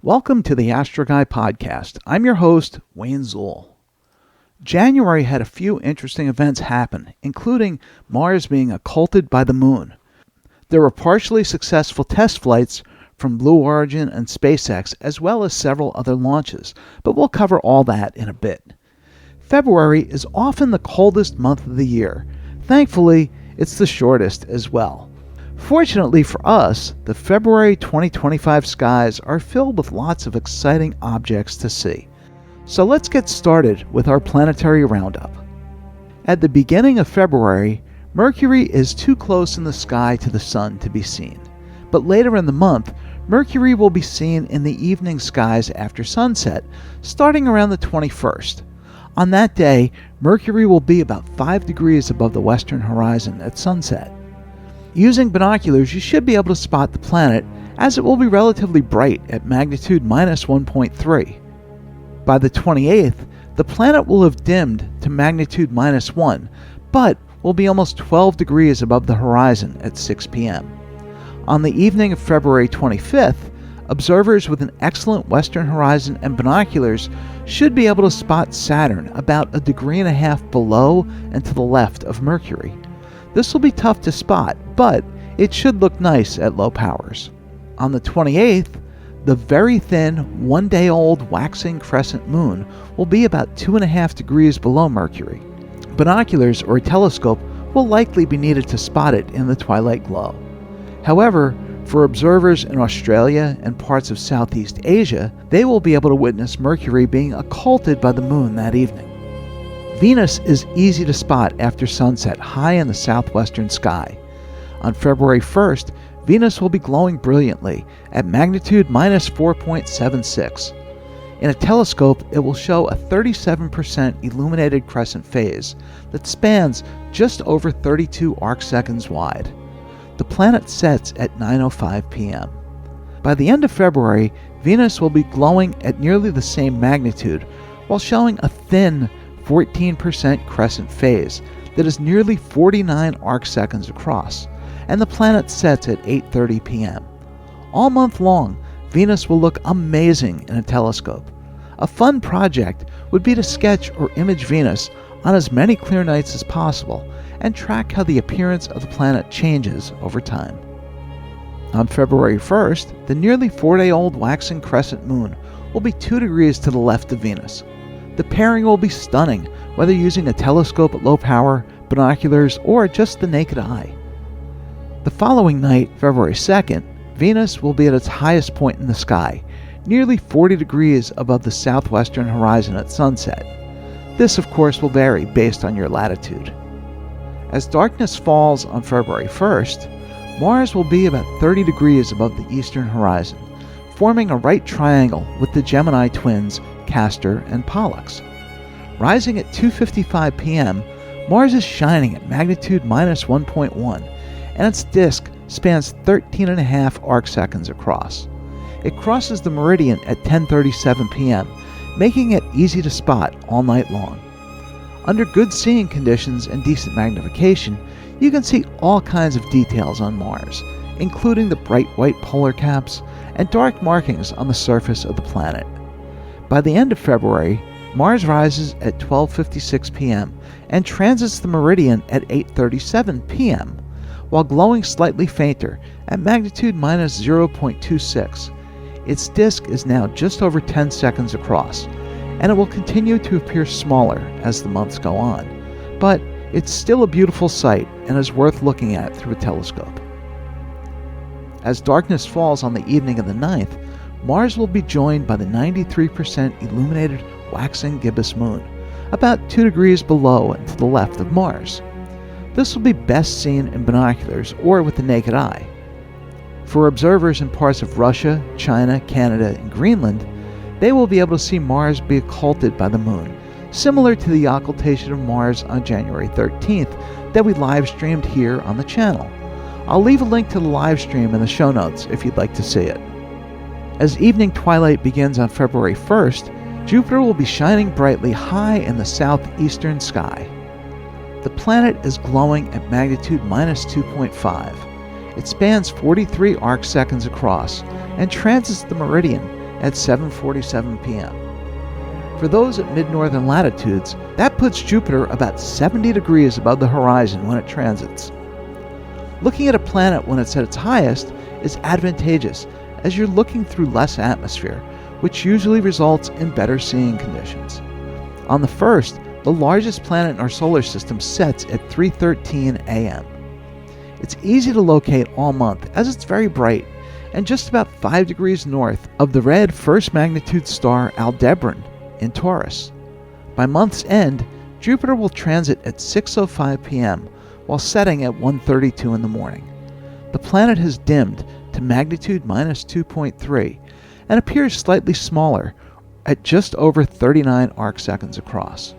Welcome to the Astro Guy podcast. I'm your host, Wayne Zuhl. January had a few interesting events happen, including Mars being occulted by the Moon. There were partially successful test flights from Blue Origin and SpaceX, as well as several other launches, but we'll cover all that in a bit. February is often the coldest month of the year. Thankfully, it's the shortest as well. Fortunately for us, the February 2025 skies are filled with lots of exciting objects to see. So let's get started with our Planetary Roundup. At the beginning of February, Mercury is too close in the sky to the Sun to be seen. But later in the month, Mercury will be seen in the evening skies after sunset, starting around the 21st. On that day, Mercury will be about 5 degrees above the western horizon at sunset. Using binoculars, you should be able to spot the planet, as it will be relatively bright at magnitude minus 1.3. By the 28th, the planet will have dimmed to magnitude minus 1, but will be almost 12 degrees above the horizon at 6 p.m. On the evening of February 25th, observers with an excellent western horizon and binoculars should be able to spot Saturn about 1.5 degrees below and to the left of Mercury. This will be tough to spot, but it should look nice at low powers. On the 28th, the very thin, one-day-old waxing crescent moon will be about 2.5 degrees below Mercury. Binoculars or a telescope will likely be needed to spot it in the twilight glow. However, for observers in Australia and parts of Southeast Asia, they will be able to witness Mercury being occulted by the moon that evening. Venus is easy to spot after sunset high in the southwestern sky. On February 1st, Venus will be glowing brilliantly at magnitude minus 4.76. In a telescope, it will show a 37% illuminated crescent phase that spans just over 32 arcseconds wide. The planet sets at 9:05 p.m. By the end of February, Venus will be glowing at nearly the same magnitude, while showing a thin 14% crescent phase that is nearly 49 arcseconds across, and the planet sets at 8:30 p.m. All month long, Venus will look amazing in a telescope. A fun project would be to sketch or image Venus on as many clear nights as possible and track how the appearance of the planet changes over time. On February 1st, the nearly 4-day-old waxing crescent moon will be 2 degrees to the left of Venus. The pairing will be stunning, whether using a telescope at low power, binoculars, or just the naked eye. The following night, February 2nd, Venus will be at its highest point in the sky, nearly 40 degrees above the southwestern horizon at sunset. This, of course, will vary based on your latitude. As darkness falls on February 1st, Mars will be about 30 degrees above the eastern horizon, forming a right triangle with the Gemini twins Castor and Pollux. Rising at 2:55 p.m., Mars is shining at magnitude minus 1.1, and its disk spans 13.5 arcseconds across. It crosses the meridian at 10:37 p.m., making it easy to spot all night long. Under good seeing conditions and decent magnification, you can see all kinds of details on Mars, including the bright white polar caps and dark markings on the surface of the planet. By the end of February, Mars rises at 12:56 p.m. and transits the meridian at 8:37 p.m., while glowing slightly fainter at magnitude minus 0.26. Its disk is now just over 10 seconds across, and it will continue to appear smaller as the months go on, but it's still a beautiful sight and is worth looking at through a telescope. As darkness falls on the evening of the 9th, Mars will be joined by the 93% illuminated waxing gibbous moon, about 2 degrees below and to the left of Mars. This will be best seen in binoculars or with the naked eye. For observers in parts of Russia, China, Canada, and Greenland, they will be able to see Mars be occulted by the moon, similar to the occultation of Mars on January 13th that we live streamed here on the channel. I'll leave a link to the live stream in the show notes if you'd like to see it. As evening twilight begins on February 1st, Jupiter will be shining brightly high in the southeastern sky. The planet is glowing at magnitude minus 2.5. It spans 43 arcseconds across and transits the meridian at 7:47 p.m. For those at mid-northern latitudes, that puts Jupiter about 70 degrees above the horizon when it transits. Looking at a planet when it's at its highest is advantageous, as you're looking through less atmosphere, which usually results in better seeing conditions. On the 1st, the largest planet in our solar system sets at 3:13 a.m. It's easy to locate all month, as it's very bright, and just about 5 degrees north of the red first magnitude star Aldebaran in Taurus. By month's end, Jupiter will transit at 6:05 p.m. while setting at 1:32 in the morning. The planet has dimmed to magnitude -2.3 and appears slightly smaller at just over 39 arcseconds across.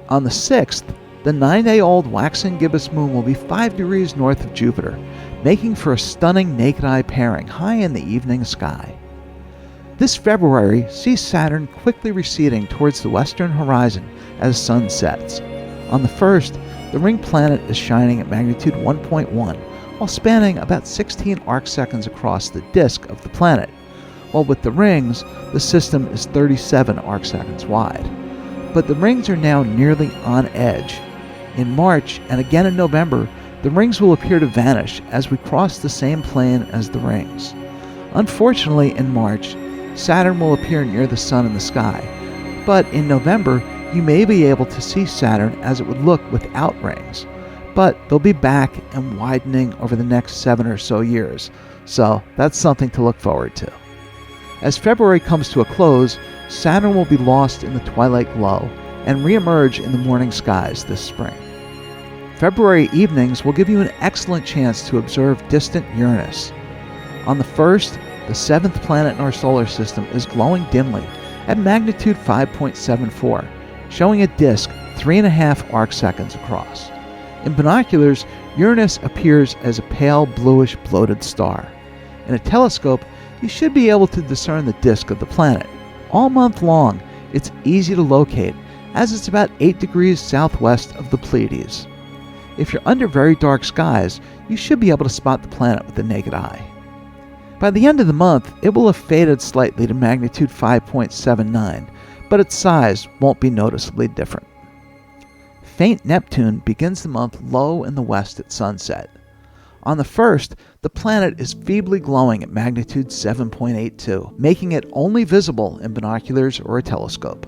On the 6th, the 9-day-old waxing gibbous moon will be 5 degrees north of Jupiter, making for a stunning naked-eye pairing high in the evening sky. This February sees Saturn quickly receding towards the western horizon as sun sets. On the 1st, the ring planet is shining at magnitude 1.1, while spanning about 16 arcseconds across the disk of the planet, while with the rings, the system is 37 arcseconds wide. But the rings are now nearly on edge. In March and again in November, the rings will appear to vanish as we cross the same plane as the rings. Unfortunately, in March, Saturn will appear near the Sun in the sky, but in November, you may be able to see Saturn as it would look without rings, but they'll be back and widening over the next 7 or so years, so that's something to look forward to. As February comes to a close, Saturn will be lost in the twilight glow and re-emerge in the morning skies this spring. February evenings will give you an excellent chance to observe distant Uranus. On the 1st, the 7th planet in our solar system is glowing dimly at magnitude 5.74, showing a disk 3.5 arcseconds across. In binoculars, Uranus appears as a pale bluish bloated star. In a telescope, you should be able to discern the disk of the planet. All month long, it's easy to locate, as it's about 8 degrees southwest of the Pleiades. If you're under very dark skies, you should be able to spot the planet with the naked eye. By the end of the month, it will have faded slightly to magnitude 5.79, but its size won't be noticeably different. Faint Neptune begins the month low in the west at sunset. On the 1st, the planet is feebly glowing at magnitude 7.82, making it only visible in binoculars or a telescope.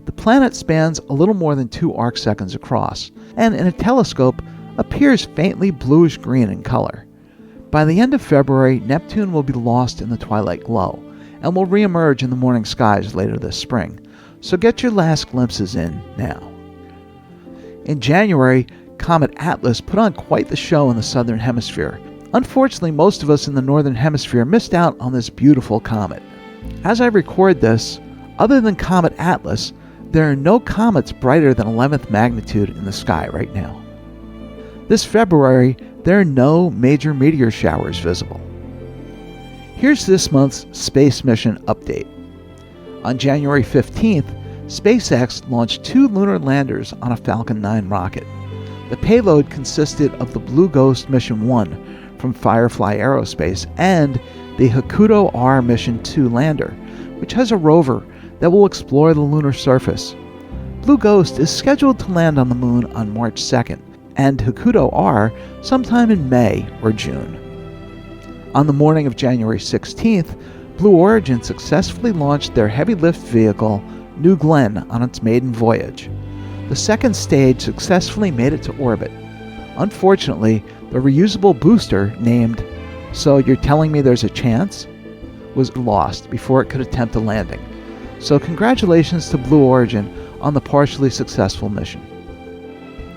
The planet spans a little more than 2 arcseconds across, and in a telescope appears faintly bluish-green in color. By the end of February, Neptune will be lost in the twilight glow, and will re-emerge in the morning skies later this spring, so get your last glimpses in now. In January, Comet ATLAS put on quite the show in the southern hemisphere. Unfortunately, most of us in the northern hemisphere missed out on this beautiful comet. As I record this, other than Comet ATLAS, there are no comets brighter than 11th magnitude in the sky right now. This February, there are no major meteor showers visible. Here's this month's space mission update. On January 15th, SpaceX launched 2 lunar landers on a Falcon 9 rocket. The payload consisted of the Blue Ghost Mission 1 from Firefly Aerospace and the HakutoR Mission 2 lander, which has a rover that will explore the lunar surface. Blue Ghost is scheduled to land on the moon on March 2nd, and HakutoR sometime in May or June. On the morning of January 16th, Blue Origin successfully launched their heavy lift vehicle, New Glenn, on its maiden voyage. The second stage successfully made it to orbit. Unfortunately, the reusable booster named "So You're Telling Me There's a Chance?" was lost before it could attempt a landing. So congratulations to Blue Origin on the partially successful mission.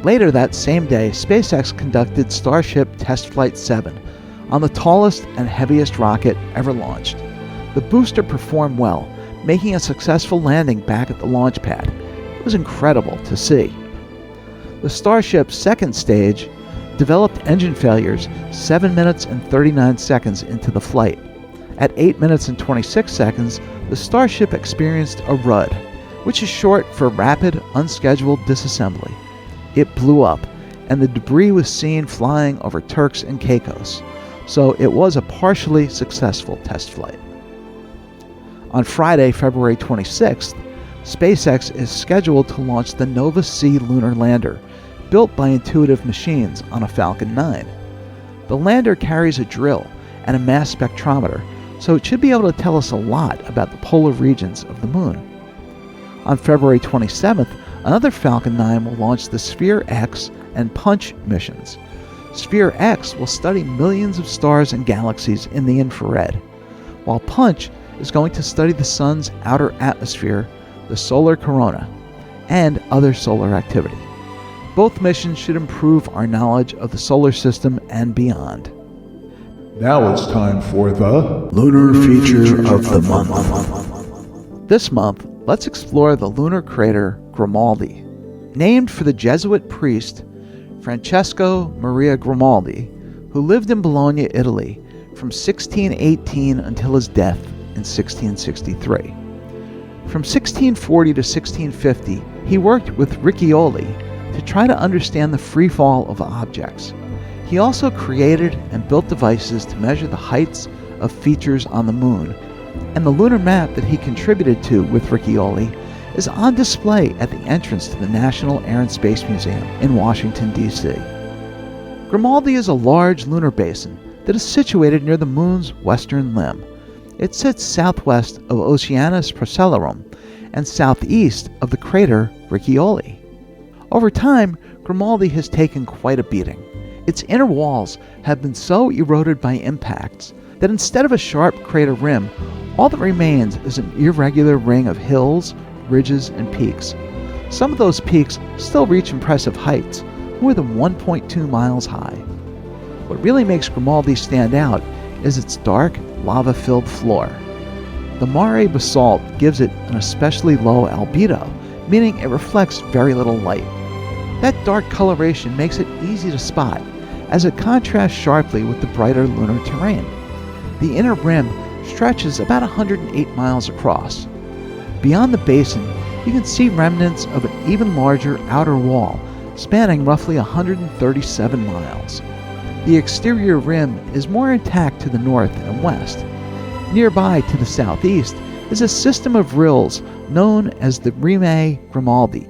Later that same day, SpaceX conducted Starship Test Flight 7 on the tallest and heaviest rocket ever launched. The booster performed well, making a successful landing back at the launch pad. It was incredible to see. The Starship's second stage developed engine failures 7 minutes and 39 seconds into the flight. At 8 minutes and 26 seconds, the Starship experienced a RUD, which is short for Rapid Unscheduled Disassembly. It blew up, and the debris was seen flying over Turks and Caicos, so it was a partially successful test flight. On Friday, February 26th, SpaceX is scheduled to launch the Nova-C lunar lander, built by Intuitive Machines on a Falcon 9. The lander carries a drill and a mass spectrometer, so it should be able to tell us a lot about the polar regions of the moon. On February 27th, another Falcon 9 will launch the Sphere X and Punch missions. Sphere X will study millions of stars and galaxies in the infrared, while Punch is going to study the sun's outer atmosphere, the solar corona, and other solar activity. Both missions should improve our knowledge of the solar system and beyond. Now it's time for the Lunar Feature of the Month. This month, let's explore the lunar crater Grimaldi. Named for the Jesuit priest Francesco Maria Grimaldi, who lived in Bologna, Italy, from 1618 until his death in 1663. From 1640 to 1650, he worked with Riccioli to try to understand the free fall of objects. He also created and built devices to measure the heights of features on the moon, and the lunar map that he contributed to with Riccioli is on display at the entrance to the National Air and Space Museum in Washington, D.C. Grimaldi is a large lunar basin that is situated near the moon's western limb. It sits southwest of Oceanus Procellarum and southeast of the crater Riccioli. Over time, Grimaldi has taken quite a beating. Its inner walls have been so eroded by impacts that instead of a sharp crater rim, all that remains is an irregular ring of hills, ridges, and peaks. Some of those peaks still reach impressive heights, more than 1.2 miles high. What really makes Grimaldi stand out is its dark, lava-filled floor. The Mare basalt gives it an especially low albedo, meaning it reflects very little light. That dark coloration makes it easy to spot, as it contrasts sharply with the brighter lunar terrain. The inner rim stretches about 108 miles across. Beyond the basin, you can see remnants of an even larger outer wall, spanning roughly 137 miles. The exterior rim is more intact to the north and west. Nearby to the southeast is a system of rills known as the Rime Grimaldi,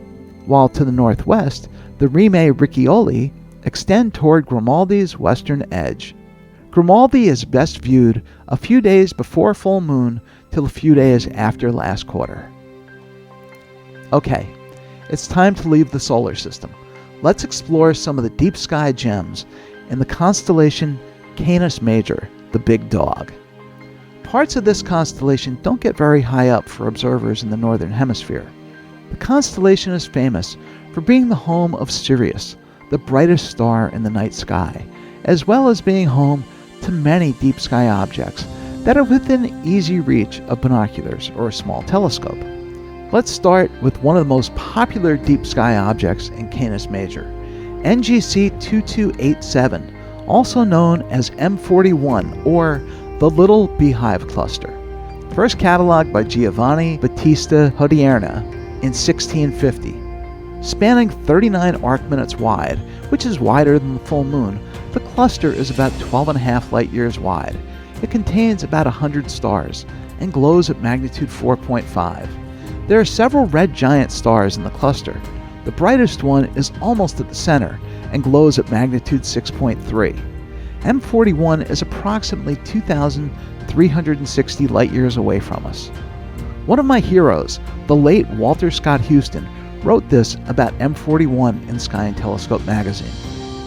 while to the northwest, the Rime Riccioli extend toward Grimaldi's western edge. Grimaldi is best viewed a few days before full moon till a few days after last quarter. Okay, it's time to leave the solar system. Let's explore some of the deep sky gems in the constellation Canis Major, the Big Dog. Parts of this constellation don't get very high up for observers in the northern hemisphere. The constellation is famous for being the home of Sirius, the brightest star in the night sky, as well as being home to many deep sky objects that are within easy reach of binoculars or a small telescope. Let's start with one of the most popular deep sky objects in Canis Major, NGC 2287, also known as M41 or the Little Beehive Cluster. First cataloged by Giovanni Battista Hodierna in 1650. Spanning 39 arc minutes wide, which is wider than the full moon, the cluster is about 12.5 light years wide. It contains about 100 stars and glows at magnitude 4.5. There are several red giant stars in the cluster. The brightest one is almost at the center and glows at magnitude 6.3. M41 is approximately 2,360 light years away from us. One of my heroes, the late Walter Scott Houston, wrote this about M41 in Sky and Telescope magazine.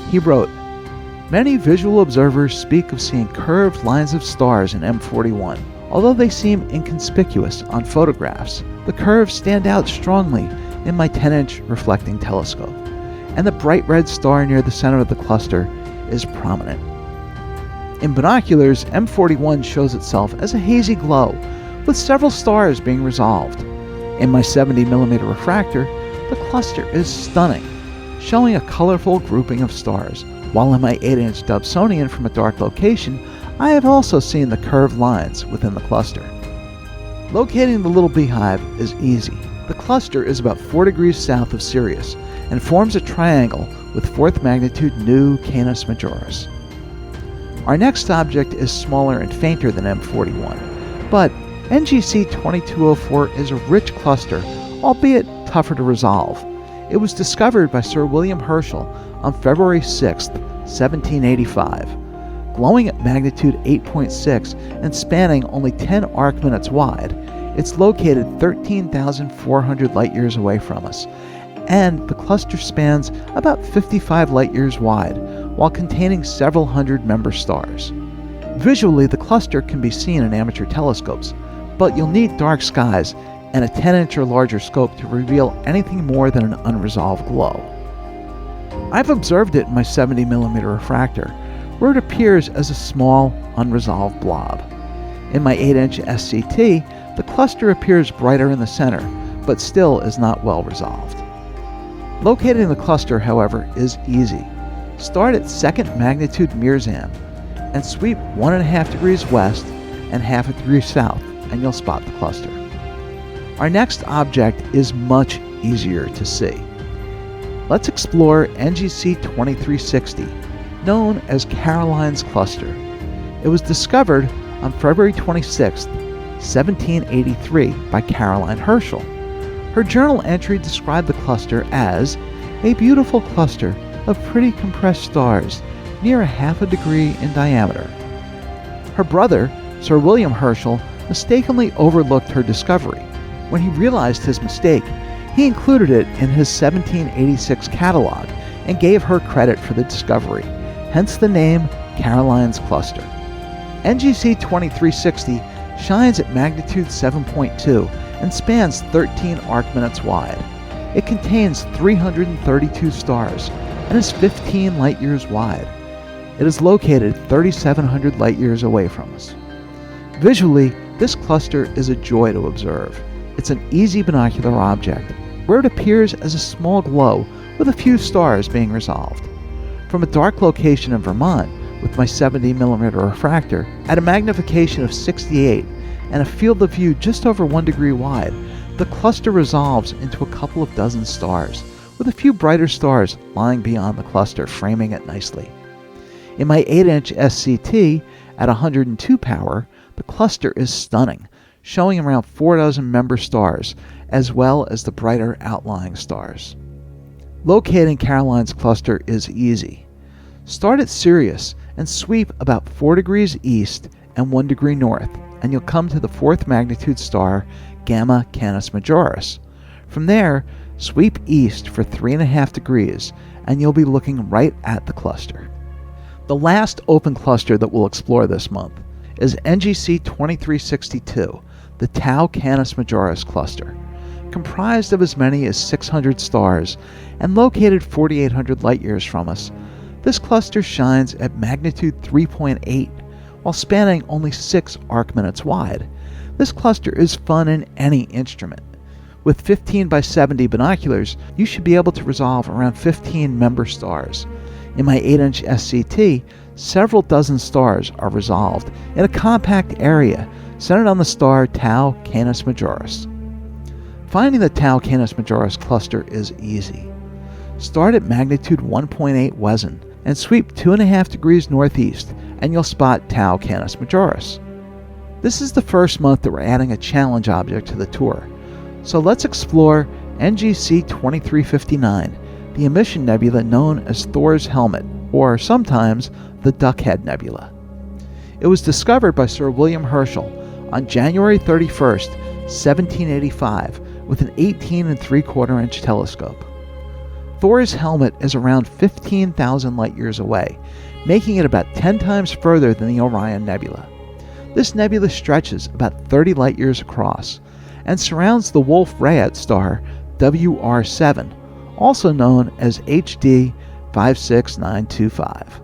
He wrote, "Many visual observers speak of seeing curved lines of stars in M41. Although they seem inconspicuous on photographs, the curves stand out strongly in my 10-inch reflecting telescope, and the bright red star near the center of the cluster is prominent." In binoculars, M41 shows itself as a hazy glow, with several stars being resolved. In my 70mm refractor, the cluster is stunning, showing a colorful grouping of stars, while in my 8-inch Dobsonian from a dark location, I have also seen the curved lines within the cluster. Locating the Little Beehive is easy. The cluster is about 4 degrees south of Sirius and forms a triangle with 4th magnitude Nu Canis Majoris. Our next object is smaller and fainter than M41, but NGC 2204 is a rich cluster, albeit tougher to resolve. It was discovered by Sir William Herschel on February 6, 1785. Glowing at magnitude 8.6 and spanning only 10 arc-minutes wide, it's located 13,400 light-years away from us, and the cluster spans about 55 light-years wide, while containing several hundred member stars. Visually, the cluster can be seen in amateur telescopes, but you'll need dark skies and a 10-inch or larger scope to reveal anything more than an unresolved glow. I've observed it in my 70mm refractor, where it appears as a small, unresolved blob. In my 8-inch SCT, the cluster appears brighter in the center, but still is not well resolved. Locating the cluster, however, is easy. Start at 2nd magnitude Mersenne and sweep 1.5 degrees west and half a degree south, and you'll spot the cluster. Our next object is much easier to see. Let's explore NGC 2360, known as Caroline's Cluster. It was discovered on February 26, 1783 by Caroline Herschel. Her journal entry described the cluster as a beautiful cluster of pretty compressed stars near a half a degree in diameter. Her brother, Sir William Herschel, mistakenly overlooked her discovery. When he realized his mistake, he included it in his 1786 catalog and gave her credit for the discovery, hence the name Caroline's Cluster. NGC 2360 shines at magnitude 7.2 and spans 13 arc-minutes wide. It contains 332 stars and is 15 light-years wide. It is located 3,700 light-years away from us. Visually, this cluster is a joy to observe. It's an easy binocular object, where it appears as a small glow with a few stars being resolved. From a dark location in Vermont, with my 70mm refractor, at a magnification of 68 and a field of view just over 1 degree wide, the cluster resolves into a couple of dozen stars, with a few brighter stars lying beyond the cluster, framing it nicely. In my 8-inch SCT, at 102 power, the cluster is stunning, showing around 4 dozen member stars, as well as the brighter outlying stars. Locating Caroline's Cluster is easy. Start at Sirius and sweep about 4 degrees east and 1 degree north, and you'll come to the 4th magnitude star, Gamma Canis Majoris. From there, sweep east for 3.5 degrees, and you'll be looking right at the cluster. The last open cluster that we'll explore this month is NGC 2362, the Tau Canis Majoris cluster. Comprised of as many as 600 stars and located 4,800 light-years from us, this cluster shines at magnitude 3.8 while spanning only 6 arc-minutes wide. This cluster is fun in any instrument. With 15 by 70 binoculars, you should be able to resolve around 15 member stars. In my 8-inch SCT, several dozen stars are resolved in a compact area centered on the star Tau Canis Majoris. Finding the Tau Canis Majoris cluster is easy. Start at magnitude 1.8 Wesen and sweep 2.5 degrees northeast, and you'll spot Tau Canis Majoris. This is the first month that we're adding a challenge object to the tour, so let's explore NGC 2359, the emission nebula known as Thor's Helmet, or sometimes the Duckhead Nebula. It was discovered by Sir William Herschel on January 31st, 1785, with an 18 3/4 inch telescope. Thor's Helmet is around 15,000 light-years away, making it about 10 times further than the Orion Nebula. This nebula stretches about 30 light-years across and surrounds the Wolf-Rayet star WR7, also known as HD 56925.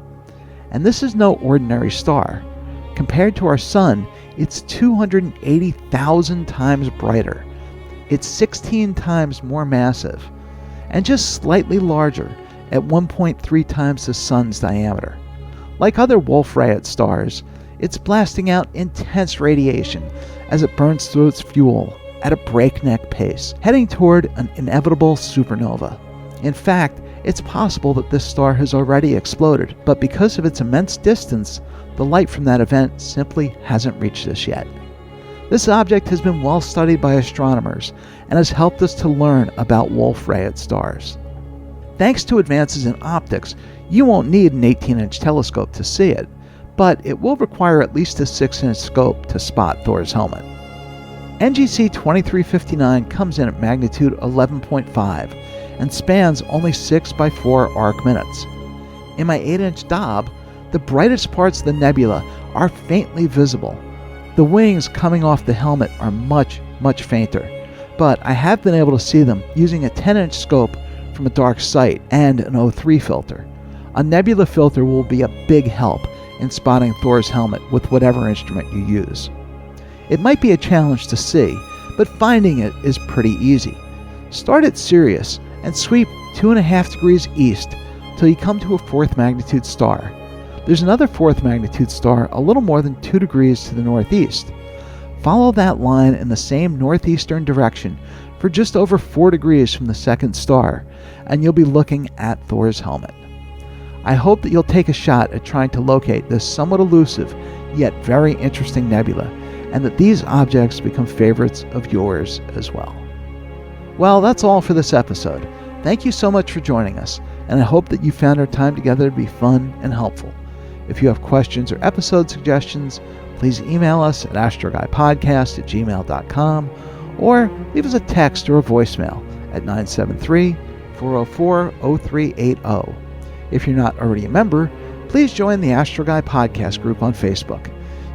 And this is no ordinary star. Compared to our Sun, it's 280,000 times brighter. It's 16 times more massive, and just slightly larger at 1.3 times the Sun's diameter. Like other Wolf-Rayet stars, it's blasting out intense radiation as it burns through its fuel at a breakneck pace, heading toward an inevitable supernova. In fact, it's possible that this star has already exploded, but because of its immense distance, the light from that event simply hasn't reached us yet. This object has been well studied by astronomers and has helped us to learn about Wolf-Rayet stars. Thanks to advances in optics, you won't need an 18-inch telescope to see it, but it will require at least a 6-inch scope to spot Thor's helmet. NGC 2359 comes in at magnitude 11.5 and spans only 6 by 4 arc minutes. In my 8-inch Dob, the brightest parts of the nebula are faintly visible. The wings coming off the helmet are much, much fainter, but I have been able to see them using a 10-inch scope from a dark site and an O3 filter. A nebula filter will be a big help in spotting Thor's helmet with whatever instrument you use. It might be a challenge to see, but finding it is pretty easy. Start at Sirius and sweep 2.5 degrees east till you come to a 4th magnitude star. There's another 4th magnitude star a little more than 2 degrees to the northeast. Follow that line in the same northeastern direction for just over 4 degrees from the 2nd star, and you'll be looking at Thor's helmet. I hope that you'll take a shot at trying to locate this somewhat elusive yet very interesting nebula, and that these objects become favorites of yours as well. Well, that's all for this episode. Thank you so much for joining us, and I hope that you found our time together to be fun and helpful. If you have questions or episode suggestions, please email us at astroguypodcast@gmail.com or leave us a text or a voicemail at 973-404-0380. If you're not already a member, please join the Astro Guy Podcast group on Facebook.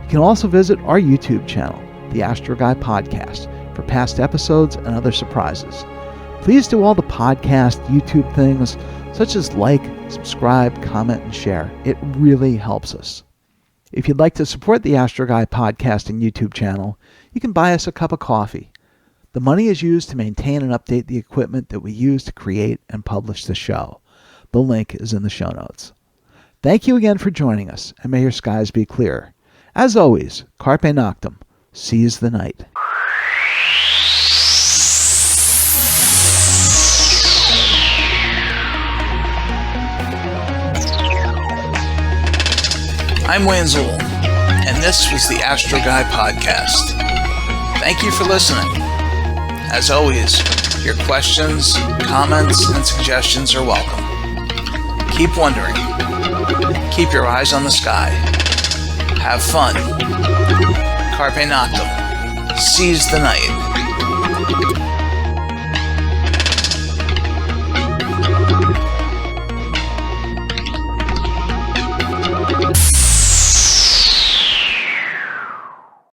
You can also visit our YouTube channel, the Astro Guy Podcast, for past episodes and other surprises. Please do all the podcast YouTube things, such as like, subscribe, comment, and share. It really helps us. If you'd like to support the Astro Guy Podcast and YouTube channel, you can buy us a cup of coffee. The money is used to maintain and update the equipment that we use to create and publish the show. The link is in the show notes. Thank you again for joining us, and may your skies be clear. As always, Carpe Noctem, seize the night. I'm Wayne Zuhl, and this was the Astro Guy Podcast. Thank you for listening. As always, your questions, comments, and suggestions are welcome. Keep wondering. Keep your eyes on the sky. Have fun. Carpe Noctem. Seize the night.